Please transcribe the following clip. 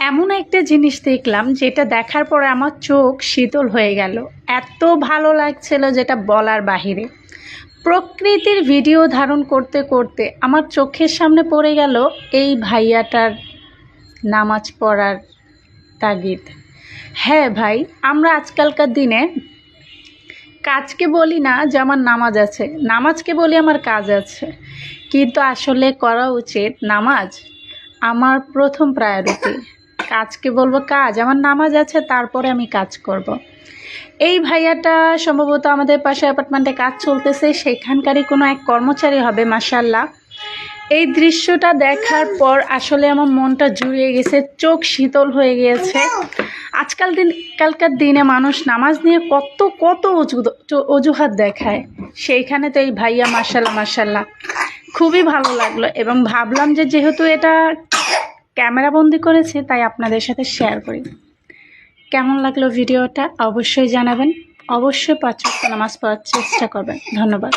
এমন একটা জিনিস দেখলাম যেটা দেখার পরে আমার চোখ শীতল হয়ে গেল। এত ভালো লাগছিল যেটা বলার বাহিরে। প্রকৃতির ভিডিও ধারণ করতে করতে আমার চোখের সামনে পড়ে গেল এই ভাইয়াটার নামাজ পড়ার তাগিদ। হ্যাঁ ভাই, আমরা আজকালকার দিনে কাজকে বলি না যে আমার নামাজ আছে, নামাজকে বলি আমার কাজ আছে, কিন্তু আসলে করা উচিত নামাজ আমার প্রথম প্রায়োরিটি। কাজকে বলবো কাজ, আমার নামাজ আছে তারপরে আমি কাজ করব। এই ভাইয়াটা সম্ভবত আমাদের পাশে অ্যাপার্টমেন্টে কাজ চলতেছে, সেখানকারই কোনো এক কর্মচারী হবে মাশাআল্লাহ। এই দৃশ্যটা দেখার পর আসলে আমার মনটা জুড়িয়ে গেছে, চোখ শীতল হয়ে গিয়েছে। কালকার দিনে মানুষ নামাজ নিয়ে কত কত অজুহাত দেখায়, সেইখানে তো এই ভাইয়া মাশাআল্লাহ মাশাআল্লাহ খুবই ভালো লাগলো, এবং ভাবলাম যে যেহেতু এটা ক্যামেরাবন্দি করেছে তাই আপনাদের সাথে শেয়ার করি। কেমন লাগলো ভিডিওটা অবশ্যই জানাবেন, অবশ্যই 5 ওয়াক্ত নামাজ পড়ার চেষ্টা করবেন। ধন্যবাদ।